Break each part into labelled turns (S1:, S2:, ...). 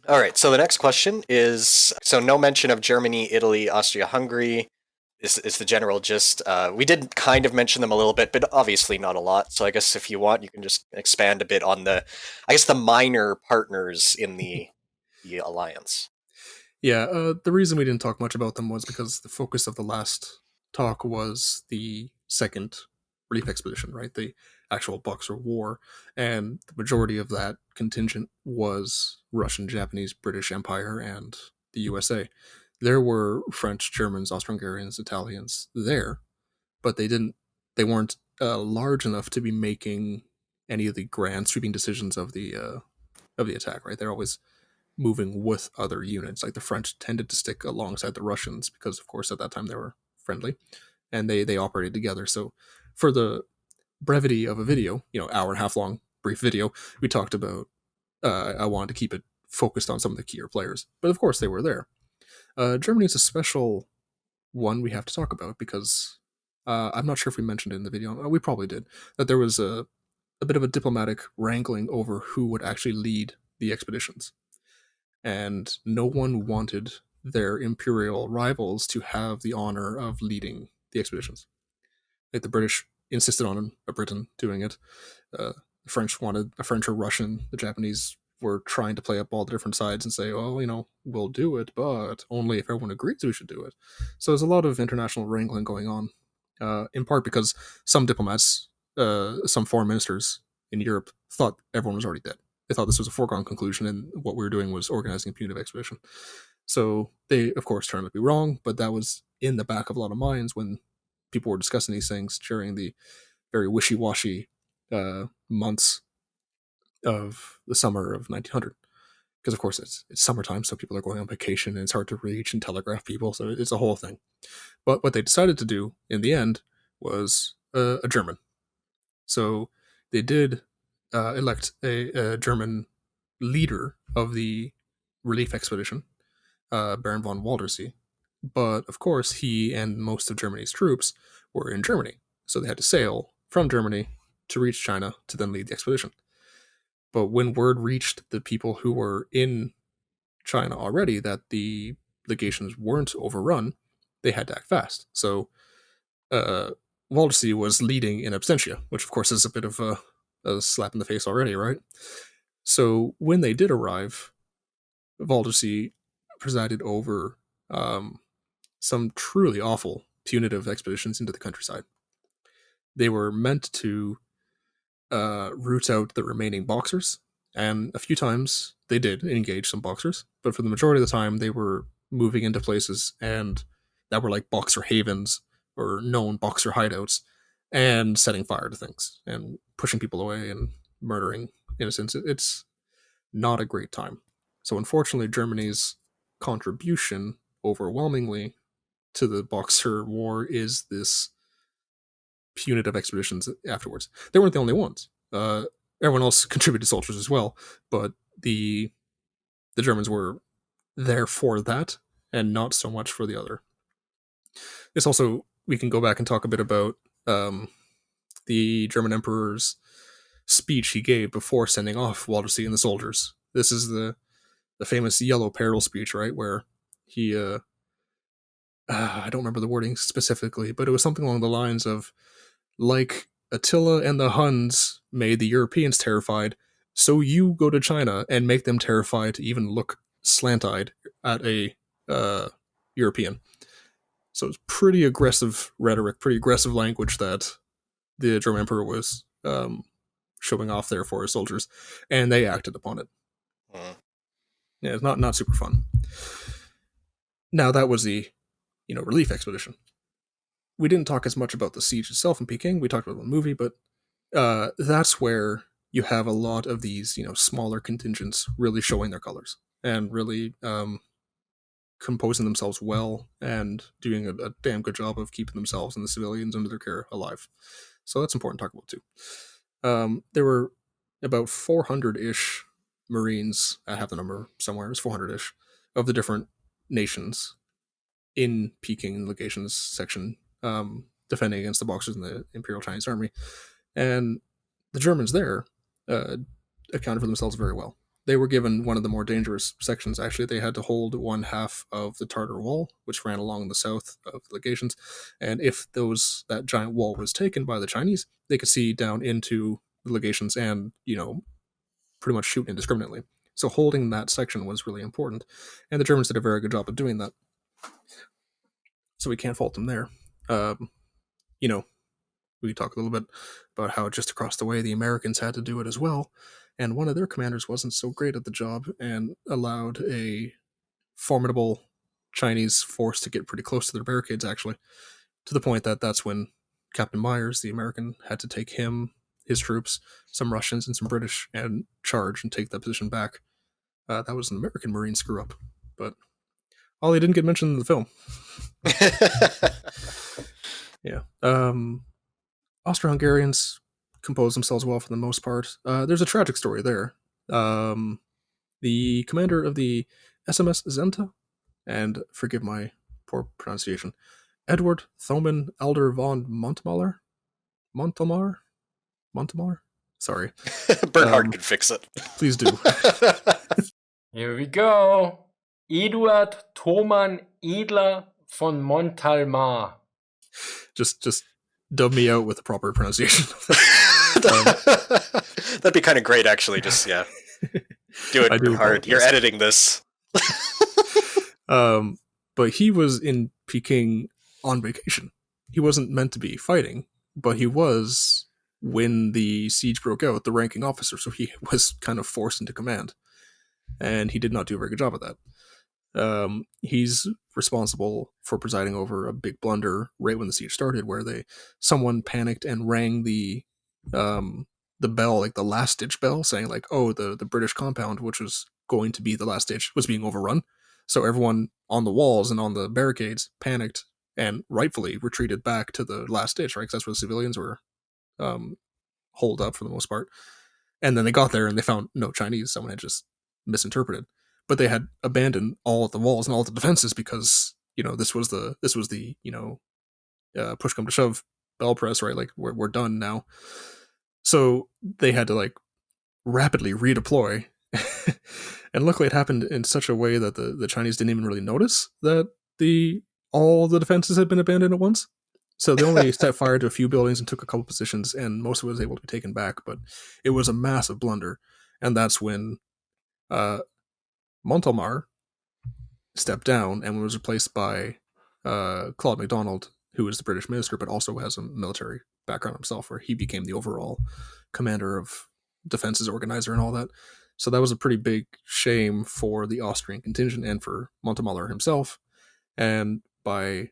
S1: All right, so the next question is, so no mention of Germany, Italy, Austria-Hungary is the general gist. We did kind of mention them a little bit, but obviously not a lot. So I guess if you want, you can just expand a bit on I guess the minor partners in the alliance.
S2: Yeah, the reason we didn't talk much about them was because the focus of the last talk was the second relief expedition, right? The actual Boxer War, and the majority of that contingent was Russian, Japanese, British Empire, and the USA. There were French, Germans, Austro-Hungarians, Italians there, but they weren't large enough to be making any of the grand sweeping decisions of the attack. Right? They're always moving with other units. Like the French tended to stick alongside the Russians because, of course, at that time they were friendly and they operated together. So, for the brevity of a video, hour and a half long brief video, we talked about. I wanted to keep it focused on some of the keyer players, but of course they were there. Germany is a special one we have to talk about because I'm not sure if we mentioned it in the video. We probably did that there was a bit of a diplomatic wrangling over who would actually lead the expeditions, and no one wanted their imperial rivals to have the honor of leading the expeditions. Like the British insisted on a Briton doing it. The French wanted a French or Russian. The Japanese were trying to play up all the different sides and say, "Oh, we'll do it, but only if everyone agrees we should do it." So there's a lot of international wrangling going on, in part because some diplomats, some foreign ministers in Europe thought everyone was already dead. They thought this was a foregone conclusion, and what we were doing was organizing a punitive expedition. So they, of course, turned out to be wrong, but that was in the back of a lot of minds when people were discussing these things during the very wishy-washy months of the summer of 1900. Because of course it's summertime, so people are going on vacation, and it's hard to reach and telegraph people, so it's a whole thing. But what they decided to do in the end was a German. So they did elect a German leader of the relief expedition, Baron von Waldersee. But of course, he and most of Germany's troops were in Germany, so they had to sail from Germany to reach China to then lead the expedition. But when word reached the people who were in China already that the legations weren't overrun, they had to act fast. So uh, Waldersee was leading in absentia, which of course is a bit of a slap in the face already, right? So when they did arrive, Waldersee presided over some truly awful punitive expeditions into the countryside. They were meant to root out the remaining boxers, and a few times they did engage some boxers, but for the majority of the time they were moving into places and that were like boxer havens or known boxer hideouts and setting fire to things and pushing people away and murdering innocents. It's not a great time. So unfortunately, Germany's contribution overwhelmingly to the Boxer War is this punitive expeditions afterwards. They weren't the only ones. Everyone else contributed soldiers as well, but the Germans were there for that and not so much for the other. This also, we can go back and talk a bit about the German emperor's speech he gave before sending off Waldersee and the soldiers. This is the famous Yellow Peril speech, right, where he I don't remember the wording specifically, but it was something along the lines of, like Attila and the Huns made the Europeans terrified, so you go to China and make them terrified to even look slant-eyed at a European. So it's pretty aggressive rhetoric, pretty aggressive language that the German Emperor was showing off there for his soldiers, and they acted upon it.
S1: Hmm.
S2: Yeah, it's not super fun. Now that was the relief expedition. We didn't talk as much about the siege itself in Peking. We talked about the movie, but that's where you have a lot of these smaller contingents really showing their colors and really composing themselves well and doing a damn good job of keeping themselves and the civilians under their care alive. So that's important to talk about too. There were about 400-ish Marines. I have the number somewhere. It was 400-ish of the different nations in Peking Legations section, defending against the Boxers and the Imperial Chinese Army. And the Germans there uh, accounted for themselves very well. they were given one of the more dangerous sections. Actually, they had to hold one half of the Tartar Wall, which ran along the south of the Legations. And if that giant wall was taken by the Chinese, they could see down into the Legations and, pretty much shoot indiscriminately. So holding that section was really important. And the Germans did a very good job of doing that. So we can't fault them there. You know, we talk a little bit about how just across the way the Americans had to do it as well. And one of their commanders wasn't so great at the job and allowed a formidable Chinese force to get pretty close to their barricades, actually, to the point that that's when Captain Myers, the American, had to take him, his troops, some Russians, and some British, and charge and take that position back. That was an American Marine screw up, but Ollie didn't get mentioned in the film. Yeah. Austro-Hungarians compose themselves well for the most part. There's a tragic story there. The commander of the SMS Zenta, and forgive my poor pronunciation, Edward Thoman Elder von Montemar? Sorry.
S1: Bernhard could fix it.
S2: Please do.
S3: Here we go. Eduard Thoman Edler von Montalmar.
S2: Just dub me out with the proper pronunciation.
S1: That'd be kind of great, actually. Just, yeah. Do it, Bernhard. You're editing this.
S2: But he was in Peking on vacation. He wasn't meant to be fighting, but he was when the siege broke out, the ranking officer, so he was kind of forced into command. And he did not do a very good job of that. He's responsible for presiding over a big blunder right when the siege started, where someone panicked and rang the bell, like the last ditch bell, saying like, oh, the British compound, which was going to be the last ditch, was being overrun. So everyone on the walls and on the barricades panicked and rightfully retreated back to the last ditch, right? Because that's where the civilians were holed up for the most part. And then they got there and they found no Chinese. Someone had just misinterpreted, but they had abandoned all of the walls and all the defenses because this was the push come to shove bell press, right? Like we're done now. So they had to like rapidly redeploy. And luckily it happened in such a way that the Chinese didn't even really notice that all the defenses had been abandoned at once. So they only set fire to a few buildings and took a couple positions, and most of it was able to be taken back, but it was a massive blunder. And that's when Montalmar stepped down and was replaced by Claude MacDonald, who is the British minister, but also has a military background himself, where he became the overall commander of defenses organizer and all that. So that was a pretty big shame for the Austrian contingent and for Montalmar himself. And by,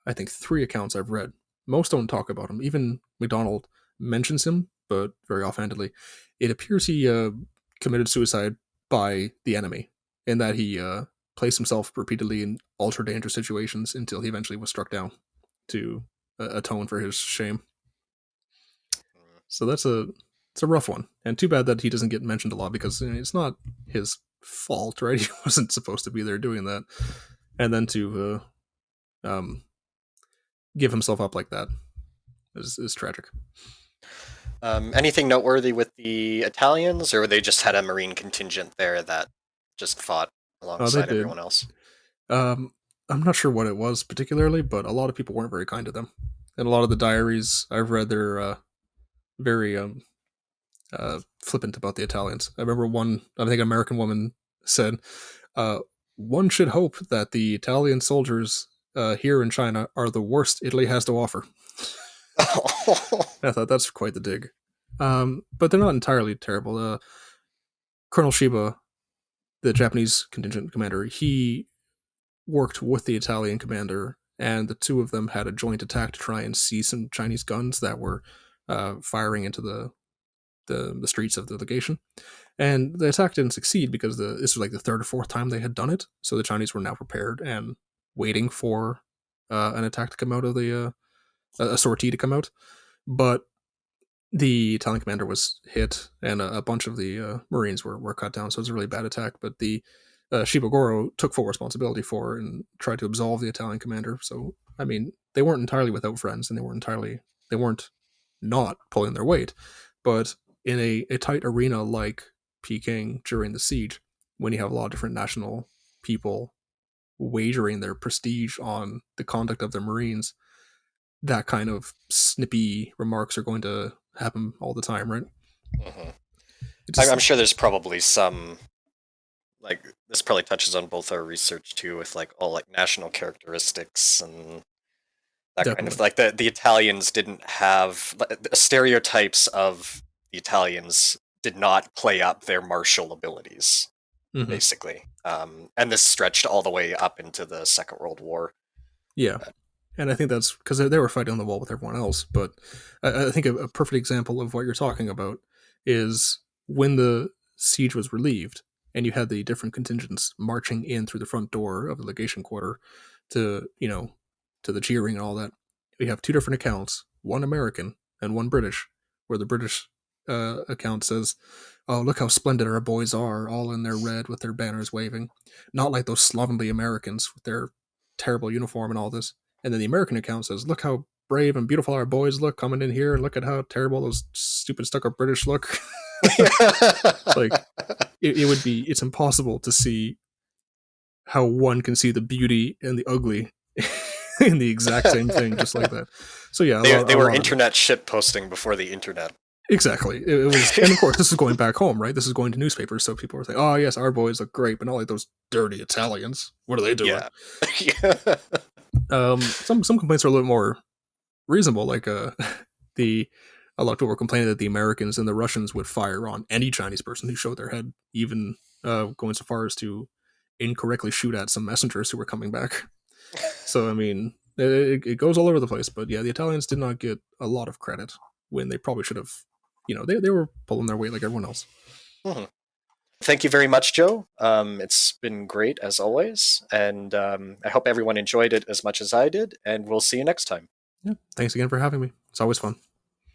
S2: I think, 3 accounts I've read, most don't talk about him. Even MacDonald mentions him, but very offhandedly. It appears he committed suicide by the enemy, in that he placed himself repeatedly in ultra dangerous situations until he eventually was struck down to atone for his shame. So it's a rough one, and too bad that he doesn't get mentioned a lot, because it's not his fault, right? He wasn't supposed to be there doing that, and then to give himself up like that is tragic.
S1: Anything noteworthy with the Italians, or they just had a Marine contingent there that just fought alongside everyone else?
S2: I'm not sure what it was particularly, but a lot of people weren't very kind to them. And a lot of the diaries I've read, they're very flippant about the Italians. I remember one, I think an American woman said, one should hope that the Italian soldiers here in China are the worst Italy has to offer. I thought that's quite the dig. But they're not entirely terrible. Colonel Shiba, the Japanese contingent commander, he worked with the Italian commander, and the two of them had a joint attack to try and see some Chinese guns that were firing into the streets of the legation. And the attack didn't succeed because this was like the 3rd or 4th time they had done it. So the Chinese were now prepared and waiting for an attack to come out of a sortie to come out. But the Italian commander was hit, and a bunch of the Marines were cut down. So it was a really bad attack. But the Shibogoro took full responsibility for it and tried to absolve the Italian commander. So, I mean, they weren't entirely without friends, and they weren't not pulling their weight. But in a tight arena like Peking during the siege, when you have a lot of different national people wagering their prestige on the conduct of their Marines, that kind of snippy remarks are going to happen all the time, right?
S1: Mm-hmm. I'm sure there's probably some, like, this probably touches on both our research too, with like all like national characteristics and that
S2: definitely.
S1: kind of, like, the Italians didn't have the stereotypes of the Italians did not play up their martial abilities, basically. And this stretched all the way up into the Second World War.
S2: Yeah. And I think that's because they were fighting on the wall with everyone else. But I think a perfect example of what you're talking about is when the siege was relieved and you had the different contingents marching in through the front door of the legation quarter to, to the cheering and all that. We have two different accounts, one American and one British, where the British account says, "Oh, look how splendid our boys are, all in their red with their banners waving. Not like those slovenly Americans with their terrible uniform and all this." And then the American account says, "Look how brave and beautiful our boys look coming in here, and look at how terrible those stupid stuck-up British look." Like, it's impossible to see how one can see the beauty and the ugly in the exact same thing, just like that. So yeah,
S1: they were internet shit posting before the internet.
S2: Exactly. It was, and of course, this is going back home, right? This is going to newspapers, so people are saying, "Oh yes, our boys look great," but not like those dirty Italians. What are they doing?
S1: Yeah.
S2: Some complaints are a little more reasonable, like a lot of people were complaining that the Americans and the Russians would fire on any Chinese person who showed their head, even going so far as to incorrectly shoot at some messengers who were coming back. So I mean, it goes all over the place. But yeah, the Italians did not get a lot of credit when they probably should have. They were pulling their weight like everyone else.
S1: Mm-hmm. Thank you very much, Joe. It's been great as always, and I hope everyone enjoyed it as much as I did, and we'll see you next time.
S2: Yeah, thanks again for having me. It's always fun.